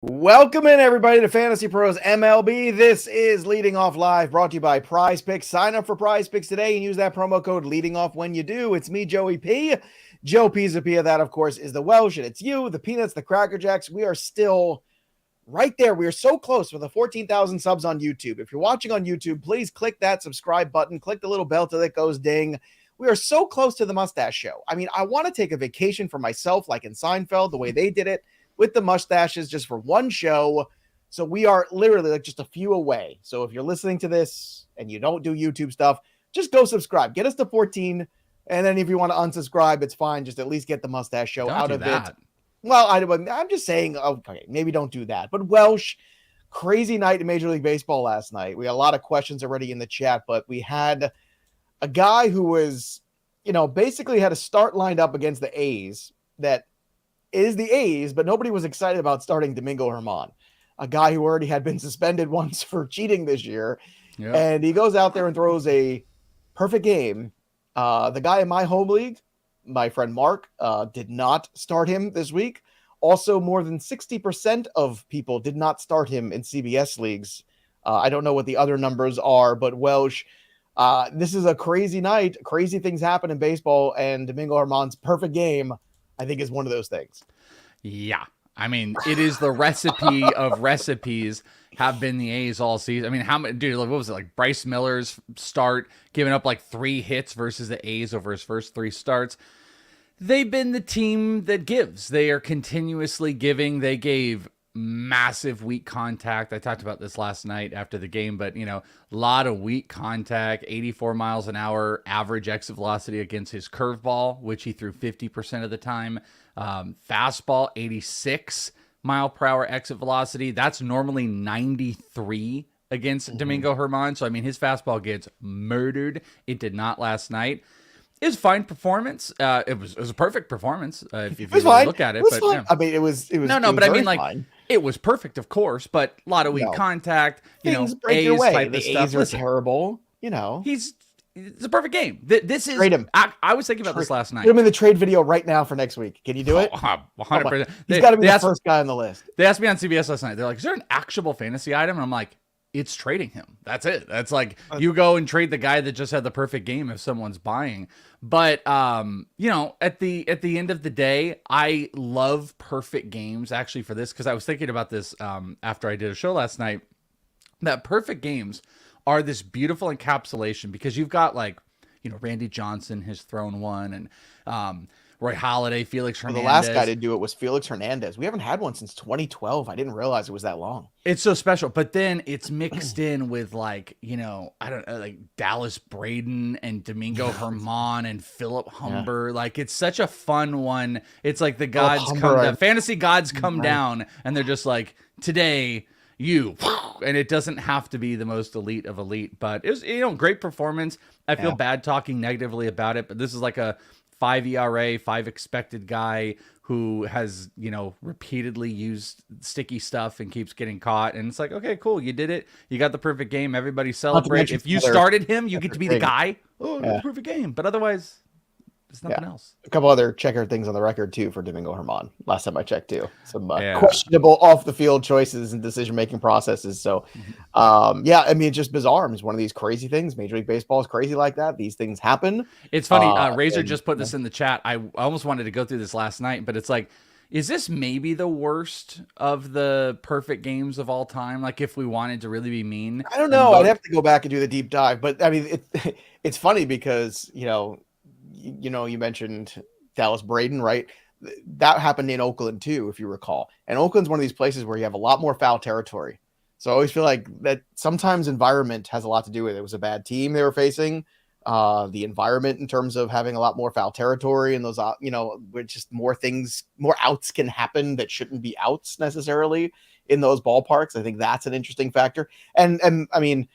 Welcome in, everybody, to Fantasy Pros MLB. This is Leading Off Live, brought to you by PrizePicks. Sign up for PrizePicks today and use that promo code Leading Off when you do. It's me, Joey P. Joe Pizzapia. That, of course, is the Welsh, and it's you, the Peanuts, the Cracker Jacks. We are still right there. We are so close with the 14,000 subs on YouTube. If you're watching on YouTube, please click that subscribe button. Click the little bell till it goes ding. We are so close to the mustache show. I mean, I want to take a vacation for myself, like in Seinfeld, the way they did it, with the mustaches just for one show. So we are literally like just a few away. So if you're listening to this and you don't do YouTube stuff, just go subscribe. Get us to 14. And then if you want to unsubscribe, it's fine. Just at least get the mustache show out of it. Well, I'm just saying, okay, maybe don't do that. But Welsh, crazy night in Major League Baseball last night. We had a lot of questions already in the chat, but we had a guy who was, basically had a start lined up against the A's that is the A's, but nobody was excited about starting Domingo Germán, a guy who already had been suspended once for cheating this year. Yeah. And he goes out there and throws a perfect game. The guy in my home league, my friend Mark, did not start him this week. Also, more than 60% of people did not start him in CBS leagues. I don't know what the other numbers are, but Welsh, this is a crazy night. Crazy things happen in baseball, and Domingo Germán's perfect game, I think, is one of those things. Yeah. I mean, it is the recipe of recipes have been the A's all season. I mean, how many, dude, what was it? Like Bryce Miller's start, giving up like 3 hits versus the A's over his first 3 starts. They've been the team that gives. They are continuously giving. They gave massive weak contact. I talked about this last night after the game, but a lot of weak contact, 84 miles an hour average exit velocity against his curveball, which he threw 50% of the time. Fastball, 86 mile per hour exit velocity. That's normally 93 against Domingo Germán. So, I mean, his fastball gets murdered. It did not last night. It was a fine performance. It was a perfect perforance if you really look at it. But yeah. I mean, it was no. But I mean, like, fine. It was perfect, of course. But a lot of weak contact. Things break your way. The A's are terrible. It's a perfect game. This is. Trade him. I was thinking about this last night. Put him in the trade video right now for next week. Can you do it? 100%. He's got to be the first guy on the list. They asked me on CBS last night. They're like, "Is there an actionable fantasy item?" And I'm like, it's trading him. That's it. That's like you go and trade the guy that just had the perfect game if someone's buying. But at the end of the day, I love perfect games actually for this, because I was thinking about this after I did a show last night. That perfect games are this beautiful encapsulation, because you've got Randy Johnson has thrown one, and Roy Halladay, Felix Hernandez. The last guy to do it was Felix Hernandez. We haven't had one since 2012. I didn't realize it was that long. It's so special. But then it's mixed in with I don't know, like Dallas Braden and Domingo Germán and Philip Humber. Yeah. Like, it's such a fun one. It's like the gods fantasy gods come down, and they're just like, today and it doesn't have to be the most elite of elite, but it was, great performance. I feel bad talking negatively about it, but this is like a 5 ERA, 5 expected guy who has, repeatedly used sticky stuff and keeps getting caught. And it's like, okay, cool. You did it. You got the perfect game. Everybody celebrate. If you started him, you get to be the guy. Oh, perfect game. But otherwise, there's nothing else. A couple other checker things on the record too for Domingo Germán. Last time I checked too, some questionable off the field choices and decision making processes. So, I mean, it's just bizarre. It's one of these crazy things. Major League Baseball is crazy like that. These things happen. It's funny. Razor just put this in the chat. I almost wanted to go through this last night, but it's like, is this maybe the worst of the perfect games of all time? Like, if we wanted to really be mean, I don't know. I'd have to go back and do the deep dive. But I mean, it's funny because you mentioned Dallas Braden, right? That happened in Oakland too, if you recall. And Oakland's one of these places where you have a lot more foul territory. So I always feel like that sometimes environment has a lot to do with it. It was a bad team they were facing. The environment in terms of having a lot more foul territory, and those, where just more outs can happen that shouldn't be outs necessarily in those ballparks. I think that's an interesting factor. And I mean,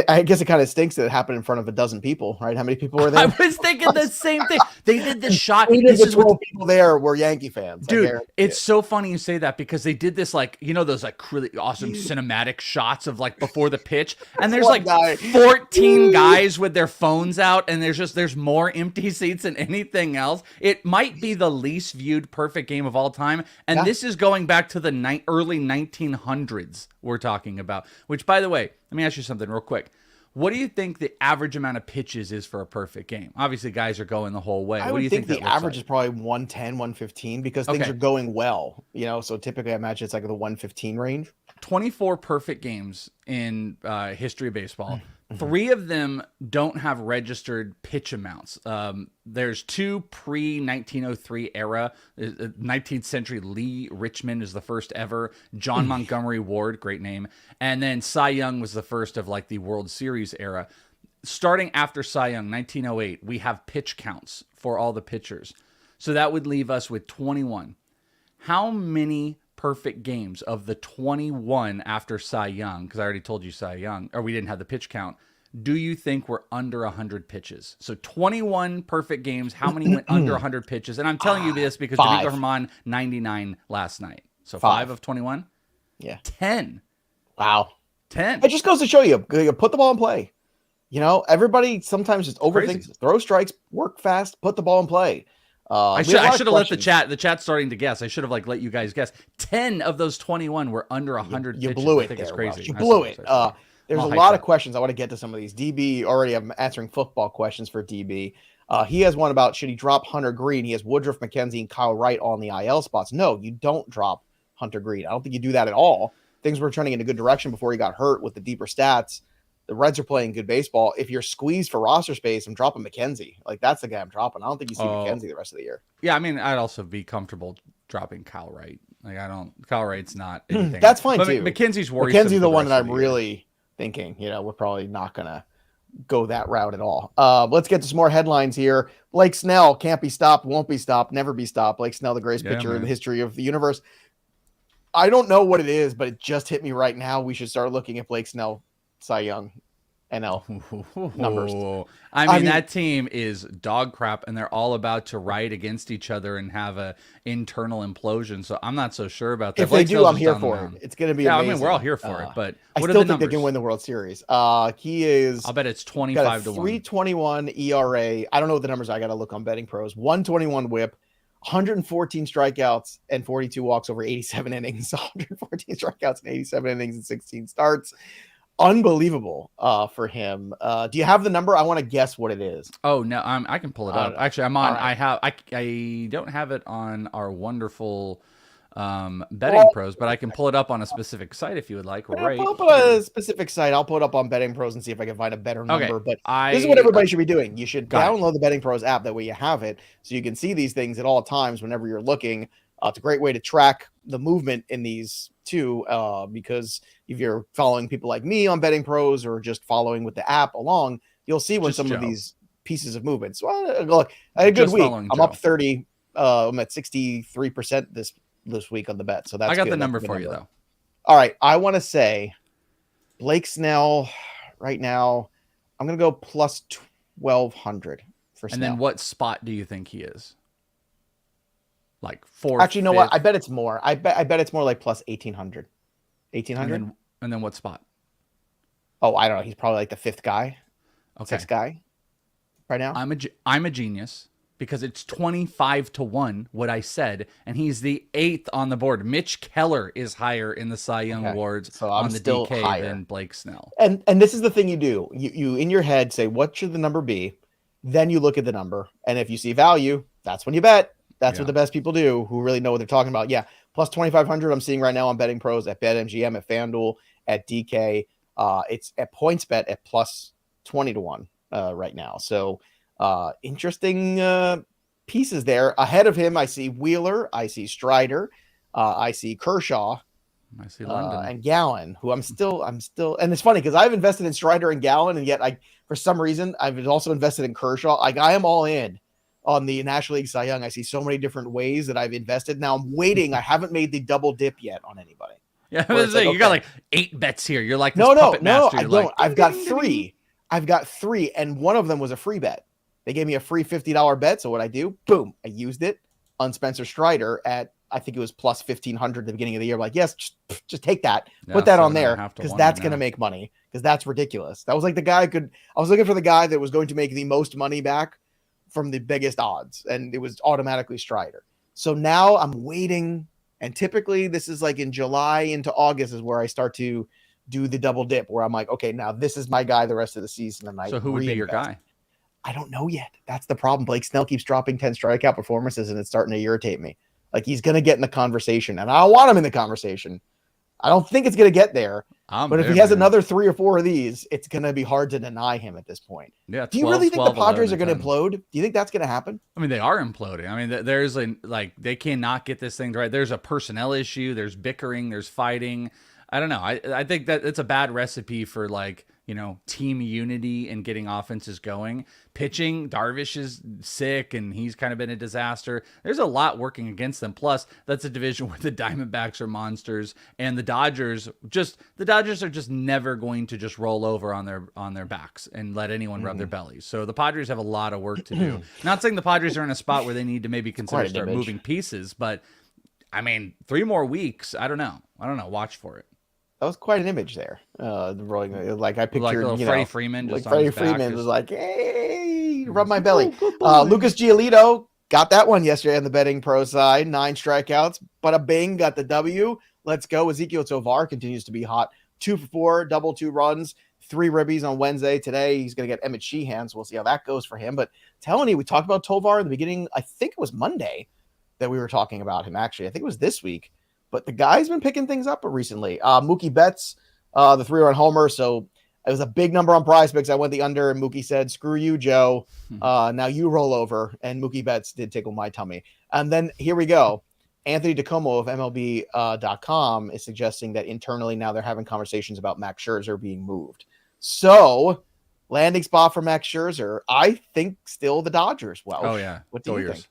I guess it kind of stinks that it happened in front of a dozen people, right? How many people were there? I was thinking the same thing. They did the shot. This is what people there were Yankee fans. Dude, it's so funny you say that because they did this like, those like really awesome cinematic shots of like before the pitch. And there's like 14 guys with their phones out and there's more empty seats than anything else. It might be the least viewed perfect game of all time. And this is going back to the early 1900s we're talking about, which by the way, let me ask you something real quick. What do you think the average amount of pitches is for a perfect game? Obviously, guys are going the whole way. What do you think the average is probably 110, 115 because things are going well. So typically I imagine it's like the 115 range. 24 perfect games in history of baseball. 3 of them don't have registered pitch amounts. There's 2 pre-1903 era. 19th century Lee Richmond is the first ever. John Montgomery Ward, great name. And then Cy Young was the first of like the World Series era. Starting after Cy Young, 1908, we have pitch counts for all the pitchers. So that would leave us with 21. How many perfect games of the 21 after Cy Young, because I already told you Cy Young, or we didn't have the pitch count, do you think we're under 100 pitches? So 21 perfect games, how many went under 100 pitches? And I'm telling you this because Domingo Herman, 99 last night. So 5 of 21? Yeah. 10. Wow. 10. It just goes to show you put the ball in play. Everybody sometimes just overthinks, throw strikes, work fast, put the ball in play. I should have let the chat's starting to guess. I should have let you guys guess. 10 of those 21 were under 100 pitches. You blew it. I think it's crazy. You blew it. There's a lot of questions. I want to get to some of these. DB already, I'm answering football questions for DB. He has one about should he drop Hunter Green? He has Woodruff, McKenzie, and Kyle Wright all in the IL spots. No, you don't drop Hunter Green. I don't think you do that at all. Things were turning in a good direction before he got hurt with the deeper stats. The Reds are playing good baseball. If you're squeezed for roster space, I'm dropping McKenzie. That's the guy I'm dropping. I don't think you see McKenzie the rest of the year. Yeah, I mean, I'd also be comfortable dropping Kyle Wright. Kyle Wright's not anything. That's fine too. McKenzie's worrisome. McKenzie's the one that I'm really thinking, we're probably not going to go that route at all. Let's get to some more headlines here. Blake Snell can't be stopped, won't be stopped, never be stopped. Blake Snell, the greatest pitcher in the history of the universe. I don't know what it is, but it just hit me right now. We should start looking at Blake Snell, Cy Young, NL numbers. I mean, that team is dog crap, and they're all about to ride against each other and have a internal implosion. So I'm not so sure about that. If they do, I'm here for it. It's going to be amazing. I mean, we're all here for it, but I still think they can win the World Series. He is. I'll bet it's 25 to 1. 3.21 ERA. I don't know what the numbers are. I got to look on Betting Pros. 121 WHIP. 114 strikeouts and 42 walks over 87 innings. 114 strikeouts and 87 innings and 16 starts. Unbelievable for him. Do you have the number? I want to guess what it is. Oh no, I can pull it up. Actually, I'm on. Right. I don't have it on our wonderful Betting Pros, but I can pull it up on a specific site if you would like. Right, pull up a specific site. I'll pull it up on Betting Pros and see if I can find a better number. But this is what everybody should be doing. You should download the Betting Pros app. That way you have it, so you can see these things at all times whenever you're looking. It's a great way to track the movement in these too, because if you're following people like me on Betting Pros or just following with the app along, you'll see when some of these pieces of movements. Well, look, I had a good week. I'm up 30. I'm at 63% this week on the bet. So that's I got the number for you though. All right. I want to say Blake Snell right now, I'm going to go plus 1,200 for Snell. And then what spot do you think he is? Like 4th. Actually, you know what? I bet it's more. I bet it's more like plus 1,800. 1,800? And then what spot? Oh, I don't know. He's probably like the 5th guy. Okay. 6th guy right now. I'm a genius because it's 25 to 1 what I said, and he's the 8th on the board. Mitch Keller is higher in the Cy Young Awards on the DK higher than Blake Snell. And this is the thing you do. You in your head say, what should the number be? Then you look at the number, and if you see value, that's when you bet. That's what the best people do who really know what they're talking about. Yeah. Plus 2,500 I'm seeing right now on Betting Pros at BetMGM, at FanDuel, at DK. It's at PointsBet at plus 20 to 1 right now. So interesting pieces there. Ahead of him, I see Wheeler. I see Strider. I see Kershaw. I see London. And Gallen, who I'm still, and it's funny because I've invested in Strider and Gallen, and yet for some reason, I've also invested in Kershaw. I am all in on the National League Cy Young. I see so many different ways that I've invested. Now I'm waiting. I haven't made the double dip yet on anybody. Yeah, where it's like, you got like 8 bets here. You're like this no, puppet no, master. I You're don't. like, I've got three. I've got three, and one of them was a free bet. They gave me a free $50 bet. So what I do, boom, I used it on Spencer Strider at, I think it was plus 1,500 at the beginning of the year. I'm like, yes, just take that, put that on there, because that's going to make money, because that's ridiculous. That was like the guy I was looking for the guy that was going to make the most money back from the biggest odds, and it was automatically Strider. So now I'm waiting, and typically this is like in July into August is where I start to do the double dip, where I'm like, okay, now this is my guy the rest of the season. And so who would be your guy? I don't know yet. That's the problem. Blake Snell keeps dropping 10 strikeout performances, and it's starting to irritate me. Like, he's going to get in the conversation, and I don't want him in the conversation. I don't think it's going to get there. But if he has another 3 or 4 of these, it's going to be hard to deny him at this point. Yeah. 12, do you really think the Padres 11, are going to implode? Do you think that's going to happen? I mean, they are imploding. I mean, there's they cannot get this thing right. There's a personnel issue. There's bickering. There's fighting. I don't know. I think that it's a bad recipe for team unity and getting offenses going. Pitching, Darvish is sick and he's kind of been a disaster. There's a lot working against them. Plus, that's a division where the Diamondbacks are monsters and the Dodgers are just never going to just roll over on their backs and let anyone rub their bellies. So the Padres have a lot of work to do. Not saying the Padres are in a spot where they need to maybe consider start moving pieces, but I mean, 3 more weeks. I don't know. Watch for it. That was quite an image there. Like I pictured, like Freddie Freeman. Like Freddie Freeman was like, "Hey, rub my belly." Lucas Giolito got that one yesterday on the betting pro side. 9 strikeouts, but a bang got the W. Let's go. Ezekiel Tovar continues to be hot. 2 for 4, double 2 runs, 3 ribbies on Wednesday. Today he's going to get Emmett Sheehan, so we'll see how that goes for him. But telling you, we talked about Tovar in the beginning. I think it was Monday that we were talking about him. Actually, I think it was this week. But the guy's been picking things up recently. Mookie Betts, the 3-run homer. So it was a big number on PrizePicks. I went the under, and Mookie said, "Screw you, Joe. Now you roll over." And Mookie Betts did tickle my tummy. And then here we go. Anthony DeComo of MLB.com is suggesting that internally now they're having conversations about Max Scherzer being moved. So landing spot for Max Scherzer, I think still the Dodgers. Well, oh yeah, what do you think?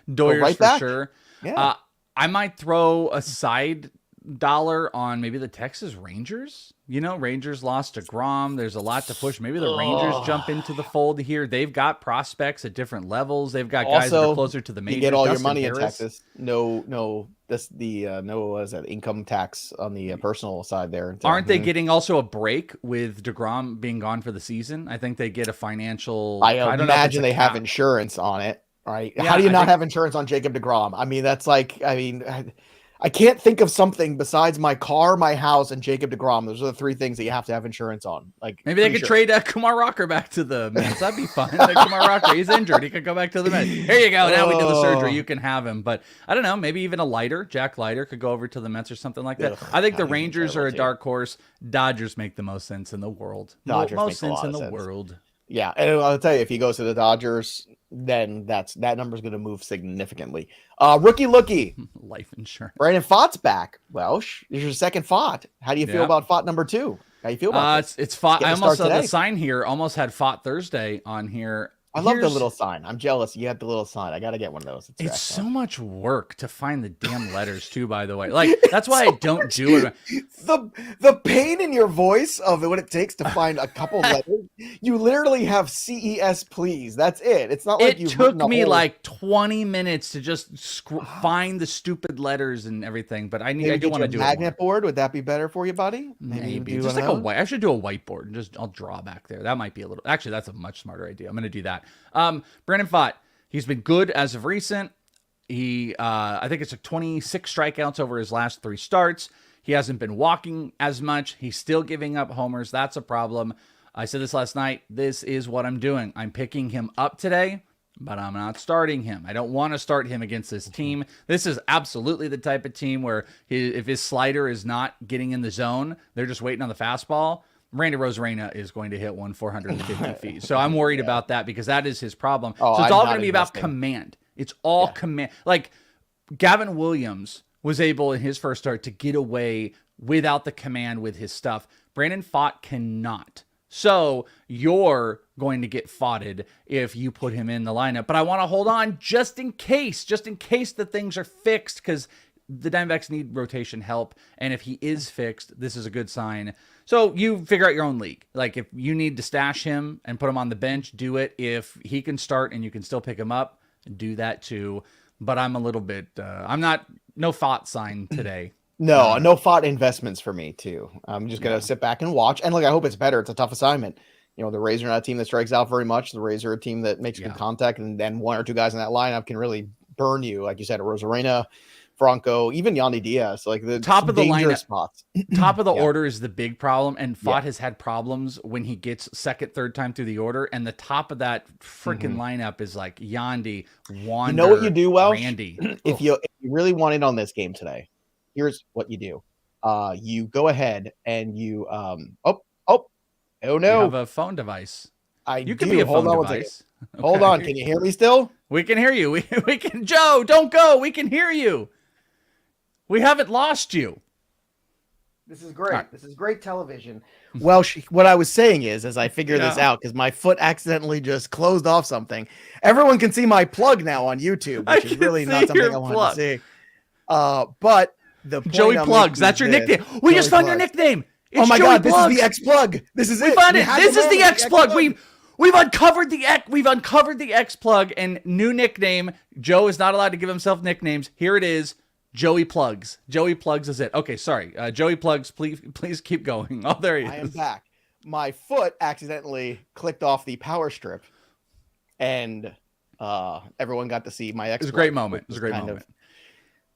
Doyers right for back. Sure. Yeah. I might throw a side dollar on maybe the Texas Rangers. Rangers lost to Grom. There's a lot to push. Maybe the Rangers jump into the fold here. They've got prospects at different levels. They've got guys that are closer to the majors. You get all Dustin your money Harris. in Texas. No, income tax on the personal side there. Aren't they getting also a break with DeGrom being gone for the season? I think they get a financial. I don't imagine they have insurance on it. Right? Yeah, how do you not have insurance on Jacob deGrom? I mean, I can't think of something besides my car, my house, and Jacob deGrom. Those are the 3 things that you have to have insurance on. Like, maybe they could trade Kumar Rocker back to the Mets. That'd be fun. Like, Kumar Rocker, he's injured. He could go back to the Mets. Here you go. Now we did the surgery. You can have him. But I don't know. Maybe even Jack Leiter could go over to the Mets or something like that. I think the Rangers are a dark horse. Dodgers make the most sense in the world. Most sense in the world. Yeah, and I'll tell you, if he goes to the Dodgers, then that number is going to move significantly. Rookie looky. Life insurance. Brandon Pfaadt's back. Welsh, this is your second Pfaadt. How do you feel about Pfaadt number 2? How do you feel about this? It's Pfaadt. I almost had the sign here. Almost had Pfaadt Thursday on here. I love the little sign. I'm jealous. You have the little sign. I got to get one of those. It's so much work to find the damn letters too, by the way. Like, that's why I don't do it. The pain in your voice of what it takes to find a couple letters. You literally have CES please. That's it. It's not like it took me like 20 minutes to just find the stupid letters and everything, but I do want to do a magnet board. Would that be better for you, buddy? Maybe just like I should do a whiteboard and I'll draw back there. That might be a little, actually that's a much smarter idea. I'm going to do that. Brandon Pfaadt, he's been good as of recent. He, I think it's like 26 strikeouts over his last 3 starts. He hasn't been walking as much. He's still giving up homers. That's a problem. I said this last night. This is what I'm doing. I'm picking him up today, but I'm not starting him. I don't want to start him against this team. This is absolutely the type of team where if his slider is not getting in the zone, they're just waiting on the fastball. Randy Rosarena is going to hit 450 feet. So I'm worried about that because that is his problem. So it's all going to be about command. It's all command. Like Gavin Williams was able in his first start to get away without the command with his stuff. Brandon Pfaadt cannot. So you're going to get Pfaadted if you put him in the lineup. But I want to hold on just in case the things are fixed because the Diamondbacks need rotation help, and if he is fixed, this is a good sign. So you figure out your own league. Like if you need to stash him and put him on the bench, do it. If he can start and you can still pick him up, do that too. But I'm a little bit, no Pfaadt sign today. No Pfaadt investments for me too. I'm just going to sit back and watch. And look, I hope it's better. It's a tough assignment. You know, the Rays are not a team that strikes out very much. The Rays are a team that makes good contact, and then one or two guys in that lineup can really burn you. Like you said, Rosarena, Franco, even Yandy Diaz, like the top of the lineup spots. Top of the order is the big problem, and Pfaadt has had problems when he gets second, third time through the order, and the top of that freaking lineup is like Yandy, Wander, you know what you do, Welsh? Randy. If you really want in on this game today, here's what you do. You go ahead and you oh no, you have a phone device. You can be a phone device. Okay. Hold on, can you hear me still? We can hear you. We can. Joe, don't go. We can hear you. We haven't lost you. This is great. This is great television. Well, what I was saying is, as I figure this out, because my foot accidentally just closed off something, everyone can see my plug now on YouTube, which is really not something I want to see. But the point Joey Plugs, that's your nickname. We just found your nickname. It's my Joey God, Plugs. this is the X plug. This is we found it. This is the X plug. We've uncovered the X plug, and new nickname. Joe is not allowed to give himself nicknames. Here it is. Joey Plugs. Joey Plugs is it. Okay, sorry. Joey Plugs, please keep going. Oh, there he is. I am back. My foot accidentally clicked off the power strip, and everyone got to see my X. It was a great moment. It was a great moment.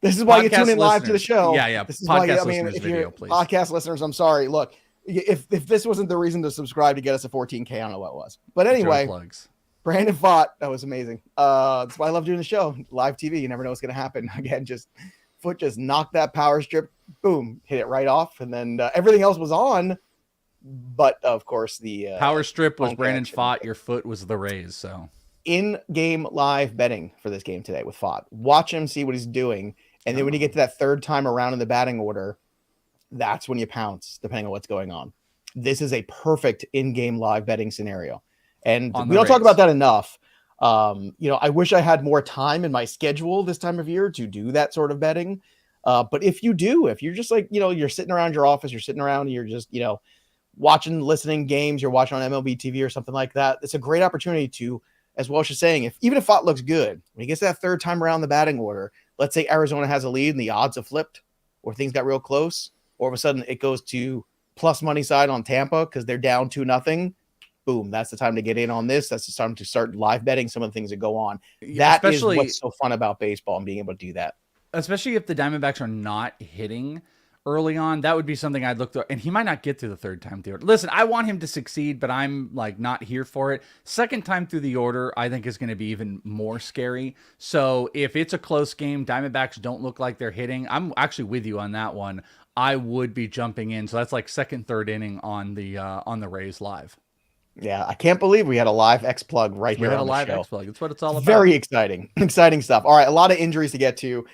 This is why you tune in live to the show. Yeah. This is podcast why, listeners video, please. Podcast listeners, I'm sorry. Look, if this wasn't the reason to subscribe to get us a 14K, I don't know what it was. But anyway, Brandon Pfaadt, that was amazing. That's why I love doing the show. Live TV, you never know what's going to happen. Again, foot just knocked that power strip, boom, hit it right off. And then everything else was on. But of course, the power strip was Brandon Pfaadt. Your foot was the Rays. So in-game live betting for this game today with Pfaadt. Watch him, see what he's doing. And then when you get to that third time around in the batting order, that's when you pounce, depending on what's going on. This is a perfect in-game live betting scenario. And we don't talk about that enough. I wish I had more time in my schedule this time of year to do that sort of betting. But if you do, if you're just like, you're sitting around your office, you're sitting around, you're just, watching, listening games, you're watching on MLB TV or something like that. It's a great opportunity to, as Welsh is saying, even if Pfaadt looks good, when he gets that third time around the batting order, let's say Arizona has a lead and the odds have flipped or things got real close, or of a sudden it goes to plus money side on Tampa because they're down 2-0. Boom. That's the time to get in on this. That's the time to start live betting some of the things that go on. That is what's so fun about baseball and being able to do that. Especially if the Diamondbacks are not hitting early on, that would be something I'd look through. And he might not get through the third time through the order. Listen, I want him to succeed, but I'm like not here for it. Second time through the order, I think is going to be even more scary. So if it's a close game, Diamondbacks don't look like they're hitting. I'm actually with you on that one. I would be jumping in. So that's like second, third inning on the Rays live. Yeah, I can't believe we had a live X plug right here on the show. We had a live X plug. That's what it's all about. Very exciting. Exciting stuff. All right, a lot of injuries to get to.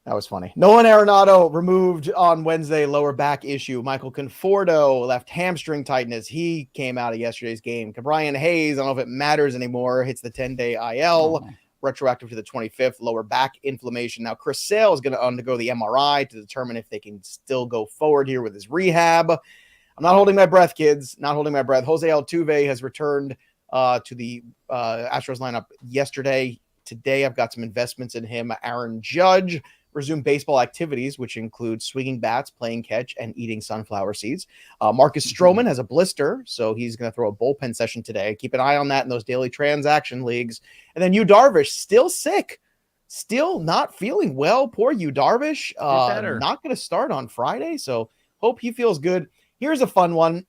That was funny. Nolan Arenado removed on Wednesday, lower back issue. Michael Conforto left hamstring tightness. He came out of yesterday's game. Brian Hayes, I don't know if it matters anymore, hits the 10-day IL, retroactive to the 25th, lower back inflammation. Now, Chris Sale is going to undergo the MRI to determine if they can still go forward here with his rehab. I'm not holding my breath, kids. Not holding my breath. Jose Altuve has returned to the Astros lineup yesterday. Today, I've got some investments in him. Aaron Judge resume baseball activities, which include swinging bats, playing catch, and eating sunflower seeds. Marcus Stroman has a blister, so he's going to throw a bullpen session today. Keep an eye on that in those daily transaction leagues. And then Yu Darvish, still sick, still not feeling well. Poor Yu Darvish. Not going to start on Friday, so hope he feels good. Here's a fun one.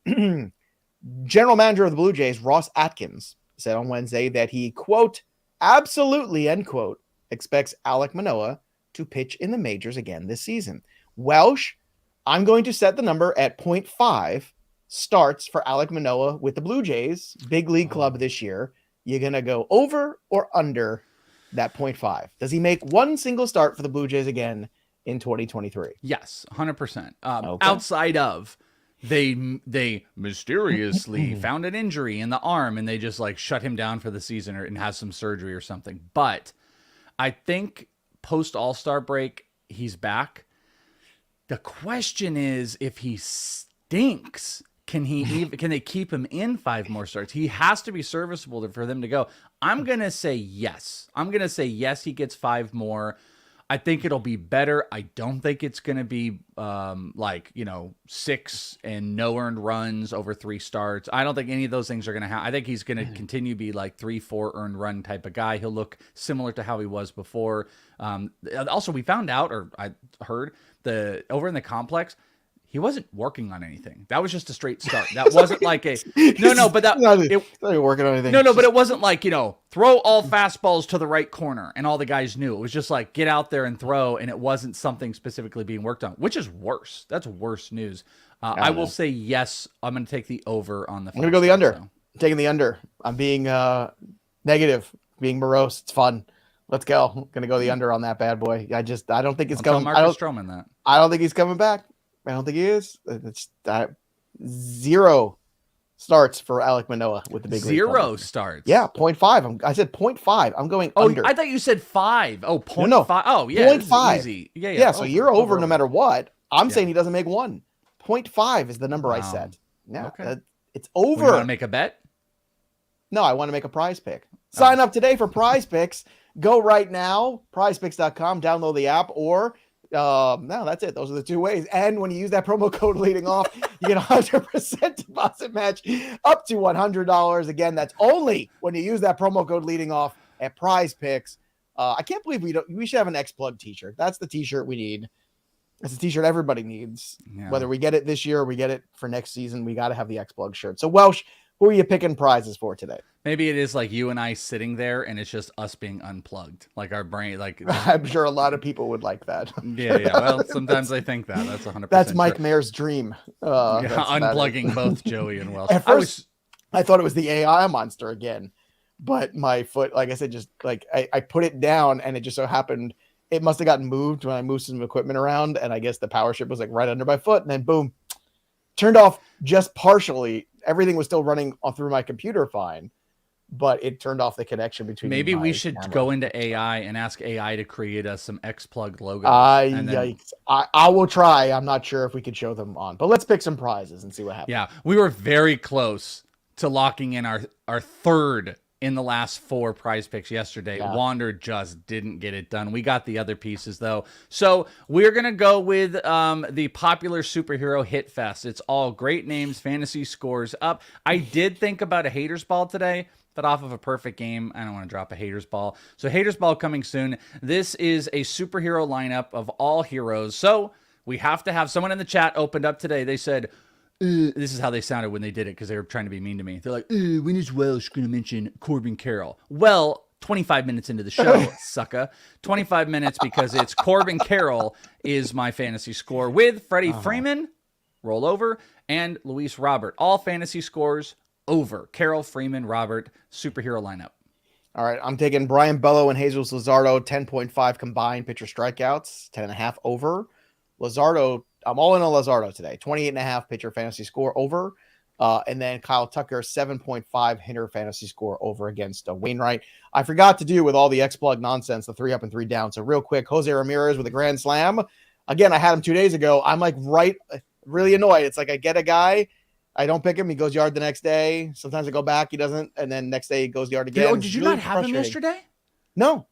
General manager of the Blue Jays, Ross Atkins, said on Wednesday that he, quote, absolutely, end quote, expects Alek Manoah to pitch in the majors again this season. Welsh, I'm going to set the number at 0.5 starts for Alek Manoah with the Blue Jays, big league club this year. You're going to go over or under that 0.5. Does he make one single start for the Blue Jays again in 2023? Yes, 100%. Outside of they mysteriously found an injury in the arm and they just like shut him down for the season and has some surgery or something. But I think post All-Star break, he's back. The question is, if he stinks, can they keep him in 5 more starts? He has to be serviceable for them to go. I'm going to say yes. He gets 5 more. I think it'll be better. I don't think it's going to be 6 and no earned runs over 3 starts. I don't think any of those things are going to happen. I think he's going to continue to be like 3-4 earned run type of guy. He'll look similar to how he was before. Also, we found out, or I heard, over in the complex, he wasn't working on anything. That was just a straight start. That wasn't like a but that not working on anything. But it wasn't like, throw all fastballs to the right corner and all the guys knew. It was just like, get out there and throw, and it wasn't something specifically being worked on, which is worse. That's worse news. I will say yes. I'm going to take the over on the. I'm going to go the under. I'm taking the under. I'm being negative, being morose. It's fun. Let's go. I'm going to go the under on that bad boy. I don't think it's coming. I don't think he's coming back. I don't think he is. It's 0 starts for Alek Manoah with the big 0 starts. Yeah, 0.5. I said 0.5. I'm going under. I thought you said 5. Oh, 0.5. No. Oh, yeah. 0.5. Easy. Yeah. Yeah, so you're over no matter what. I'm saying he doesn't make 1. 0.5 is the number I said. Yeah, okay. It's over. You want to make a bet? No, I want to make a prize pick. Sign up today for Prize Picks. Go right now, prizepicks.com, download the app, or no, that's it. Those are the 2 ways. And when you use that promo code leading off, you get a 100% deposit match up to $100. Again, that's only when you use that promo code leading off at Prize Picks. I can't believe we should have an X-Plug t-shirt. That's the t-shirt we need. It's a t-shirt everybody needs. Yeah. Whether we get it this year or we get it for next season, we got to have the X-Plug shirt. So Welsh, who are you picking prizes for today? Maybe it is like you and I sitting there and it's just us being unplugged. Like our brain, like I'm sure a lot of people would like that. Yeah. Well, sometimes I think that's 100%. That's Mike Mayer's dream. Unplugging both Joey and Welsh. At first, I thought it was the AI monster again, but my foot, like I said, just like I put it down and it just so happened it must have gotten moved when I moved some equipment around, and I guess the power strip was like right under my foot, and then boom, turned off just partially. Everything was still running through my computer fine, but it turned off the connection between. Maybe we should go into AI and ask AI to create us some X-Plug logos. Yikes. I will try. I'm not sure if we could show them on, but let's pick some prizes and see what happens. Yeah, we were very close to locking in our third in the last 4 prize picks yesterday. Yeah. Wander just didn't get it done. We got the other pieces though. So we're going to go with the popular superhero hit fest. It's all great names, fantasy scores up. I did think about a haters ball today, but off of a perfect game, I don't want to drop a haters ball. So haters ball coming soon. This is a superhero lineup of all heroes. So we have to have someone in the chat opened up today. They said, this is how they sounded when they did it because they were trying to be mean to me. They're like, when is Welsh going to mention Corbin Carroll? Well, 25 minutes into the show, sucker. 25 minutes because it's Corbin Carroll is my fantasy score with Freddie Freeman, roll over, and Luis Robert. All fantasy scores over. Carroll, Freeman, Robert, superhero lineup. All right, I'm taking Brian Bello and Jesus Luzardo, 10.5 combined pitcher strikeouts, 10.5 over. Luzardo, I'm all in on Luzardo today. 28.5 pitcher fantasy score over. And then Kyle Tucker, 7.5 hitter fantasy score over against Wainwright. I forgot to do with all the X-Plug nonsense, the 3 up and 3 down. So real quick, Jose Ramirez with a grand slam. Again, I had him 2 days ago. I'm like really annoyed. It's like I get a guy, I don't pick him. He goes yard the next day. Sometimes I go back, he doesn't. And then next day he goes yard again. Did you not have him yesterday? No.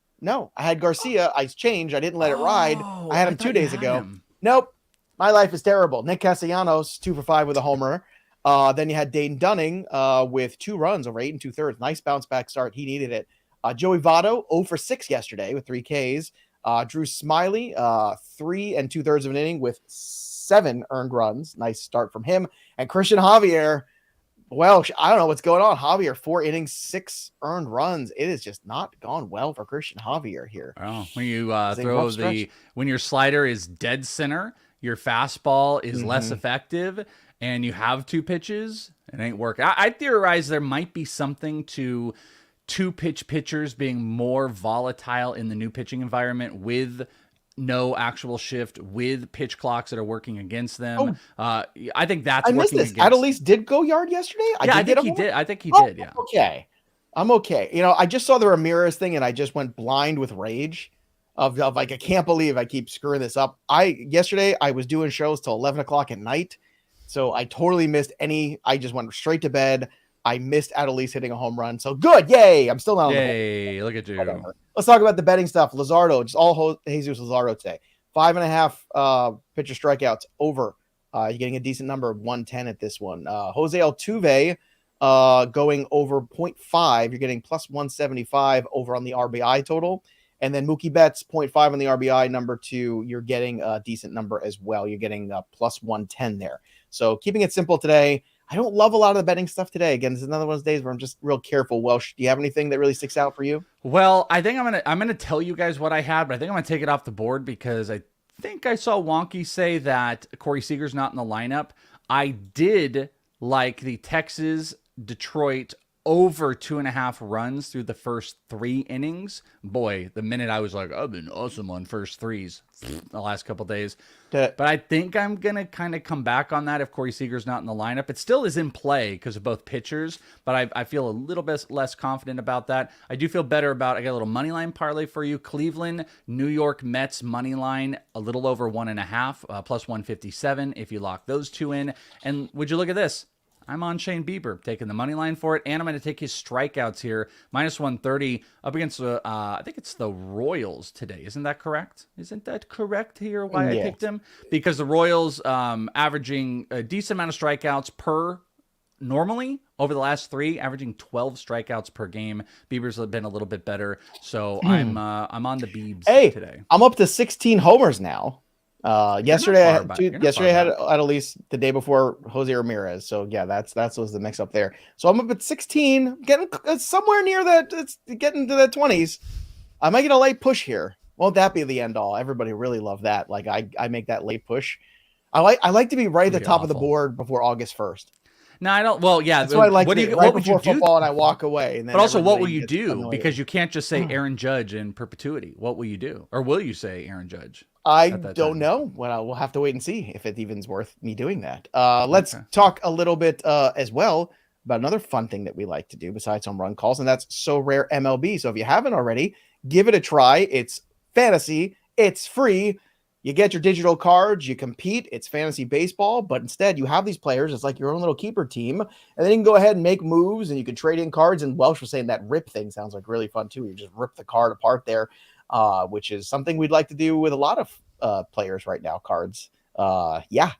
I had Garcia. I changed. I didn't let it ride. I had him 2 days ago. Nope. My life is terrible. Nick Castellanos, 2 for 5 with a homer. Then you had Dane Dunning with 2 runs over 8 2/3. Nice bounce back start. He needed it. Joey Votto, 0 for 6 yesterday with 3 Ks. Drew Smiley, 3 2/3 of an inning with 7 earned runs. Nice start from him. And Christian Javier, well, I don't know what's going on. Javier, 4 innings, 6 earned runs. It has just not gone well for Christian Javier here. Oh, when you when your slider is dead center, your fastball is less effective, and you have 2 pitches, it ain't working. I theorize there might be something to 2-pitch pitchers being more volatile in the new pitching environment with no actual shift, with pitch clocks that are working against them. I think that's working against. Adelise did go yard yesterday? I think he did. I think he did, yeah. Okay. I'm okay. I just saw the Ramirez thing, and I just went blind with rage. of like, I can't believe I keep screwing this up. Yesterday I was doing shows till 11 o'clock at night. So I totally missed I just went straight to bed. I missed Adelise hitting a home run. So good. Yay. I'm still not on the board. Yay. Look at you. Whatever. Let's talk about the betting stuff. Luzardo, just all Jesus Luzardo today. 5.5 pitcher strikeouts over. You're getting a decent number of 110 at this one. Jose Altuve going over 0.5. You're getting plus 175 over on the RBI total. And then Mookie Betts, 0.5 on the RBI. Number 2, you're getting a decent number as well. You're getting plus 110 there. So keeping it simple today. I don't love a lot of the betting stuff today. Again, this is another one of those days where I'm just real careful. Welsh, do you have anything that really sticks out for you? Well, I think I'm gonna tell you guys what I had, but I think I'm gonna take it off the board because I think I saw Wonky say that Corey Seager's not in the lineup. I did like the Texas Detroit over 2.5 runs through the first 3 innings. Boy, the minute I was like, I've been awesome on first threes the last couple days. But I think I'm going to kind of come back on that if Corey Seager's not in the lineup. It still is in play because of both pitchers, but I feel a little bit less confident about that. I do feel better about, I got a little money line parlay for you. Cleveland, New York Mets money line, a little over 1.5, plus 157 if you lock those 2 in. And would you look at this? I'm on Shane Bieber, taking the money line for it, and I'm going to take his strikeouts here, minus 130 up against, I think it's the Royals today. Isn't that correct? Isn't that correct here why I picked him? Because the Royals averaging a decent amount of strikeouts per normally over the last 3, averaging 12 strikeouts per game. Bieber's been a little bit better, so I'm on the Biebs today. I'm up to 16 homers now. Yesterday I had at least the day before Jose Ramirez. So yeah, that was the mix up there. So I'm up at 16, getting somewhere near that. It's getting to the 20s. I might get a late push here. Won't that be the end all? Everybody really love that. Like I make that late push. I like to be right at the top of the board before August 1st. No, I don't. Well, yeah. That's why I like what would you do? Football and I walk away. And then but also, what will you do? Annoyed. Because you can't just say Aaron Judge in perpetuity. What will you do? Or will you say Aaron Judge? I don't know. Well, we'll have to wait and see if it even's worth me doing that. Let's talk a little bit as well about another fun thing that we like to do besides home run calls, and that's So Rare MLB. So if you haven't already, give it a try. It's fantasy. It's free. You get your digital cards. You compete. It's fantasy baseball, but instead you have these players. It's like your own little keeper team, and then you can go ahead and make moves, and you can trade in cards. And Welsh was saying that rip thing sounds like really fun too. You just rip the card apart there. Which is something we'd like to do with a lot of players right now, cards. Yeah,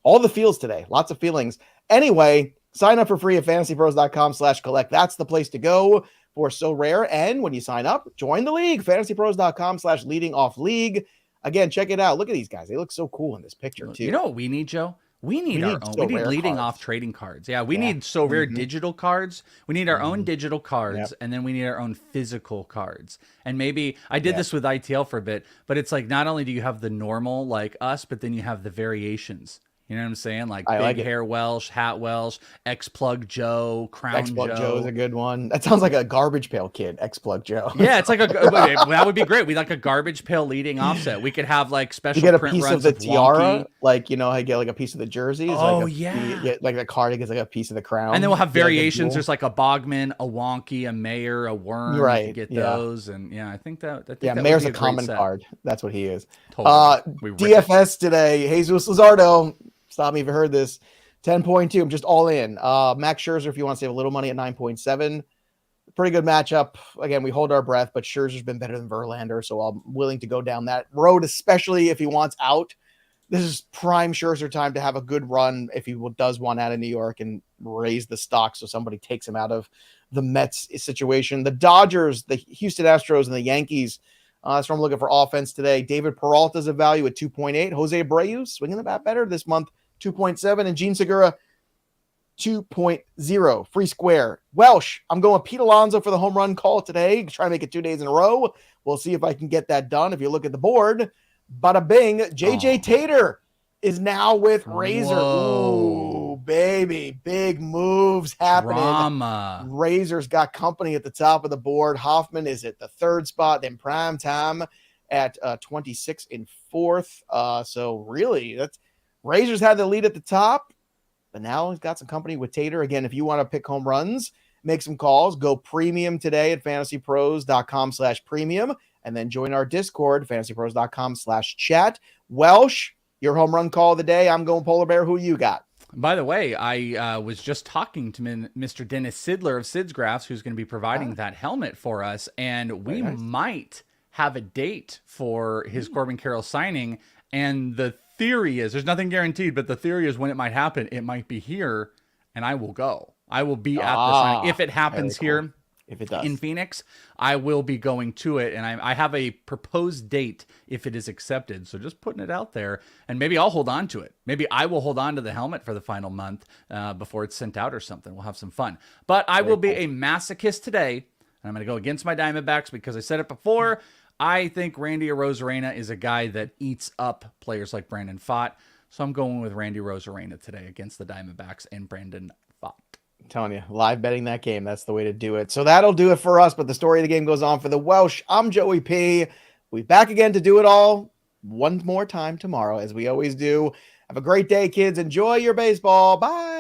all the feels today, lots of feelings. Anyway, sign up for free at fantasypros.com/collect. That's the place to go for So Rare. And when you sign up, join the league, fantasypros.com/leadingoffleague. Again, check it out. Look at these guys. They look so cool in this picture too. You know what we need, Joe? We need our own. We need leading off trading cards. Yeah, we need So Rare digital cards. We need our own digital cards, and then we need our own physical cards. And maybe I did this with ITL for a bit, but it's like not only do you have the normal like us, but then you have the variations. You know what I'm saying? Like big hair Welsh, hat Welsh, X-Plug Joe, Crown X-Plug Joe is a good one. That sounds like a garbage pail kid, X-Plug Joe. Yeah, it's like that would be great. We like a garbage pail leading offset. We could have like special you get a print piece runs of the tiara, wonky. Like I get like a piece of the jerseys. Oh, you get like the card gets like a piece of the crown. And then we'll have variations. There's like a Bogman, a wonky, a mayor, a worm. Right. You get those. And I think that mayor's a common card. That's what he is. Totally. DFS today, Jesus Luzardo. Stop me if you heard this. 10.2. I'm just all in. Max Scherzer, if you want to save a little money at 9.7. Pretty good matchup. Again, we hold our breath, but Scherzer's been better than Verlander, so I'm willing to go down that road, especially if he wants out. This is prime Scherzer time to have a good run if he does want out of New York and raise the stock so somebody takes him out of the Mets situation. The Dodgers, the Houston Astros, and the Yankees. That's where I'm looking for offense today. David Peralta's a value at 2.8. Jose Abreu swinging the bat better this month, 2.7. And Gene Segura, 2.0. Free square. Welsh, I'm going Pete Alonso for the home run call today. Try to make it 2 days in a row. We'll see if I can get that done. If you look at the board, bada bing, JJ Tater is now with Razor. Whoa. Ooh, baby. Big moves happening. Drama. Razor's got company at the top of the board. Hoffman is at the 3rd spot, then Prime Time at 26 in 4th. So really, Razor's had the lead at the top, but now he's got some company with Tater. Again, if you want to pick home runs, make some calls, go premium today at fantasypros.com/premium. and then join our Discord, fantasypros.com/chat. Welsh, your home run call of the day. I'm going Polar Bear. Who you got? By the way, I was just talking to Mr. Dennis Sidler of Sid's Graphs, who's going to be providing that helmet for us, and we might have a date for his Corbin Carroll signing. And the theory is, there's nothing guaranteed, but the theory is when it might happen, it might be here, and I will go. I will be at the signing. If it happens here, if it does in Phoenix, I will be going to it, and I have a proposed date if it is accepted. So just putting it out there, and maybe I'll hold on to it. Maybe I will hold on to the helmet for the final month before it's sent out or something. We'll have some fun. But I will be a masochist today, and I'm going to go against my Diamondbacks because I said it before. I think Randy Arozarena is a guy that eats up players like Brandon Pfaadt. So I'm going with Randy Arozarena today against the Diamondbacks and Brandon Pfaadt. I'm telling you, live betting that game. That's the way to do it. So that'll do it for us. But the story of the game goes on for the Welsh. I'm Joey P. We'll be back again to do it all one more time tomorrow, as we always do. Have a great day, kids. Enjoy your baseball. Bye.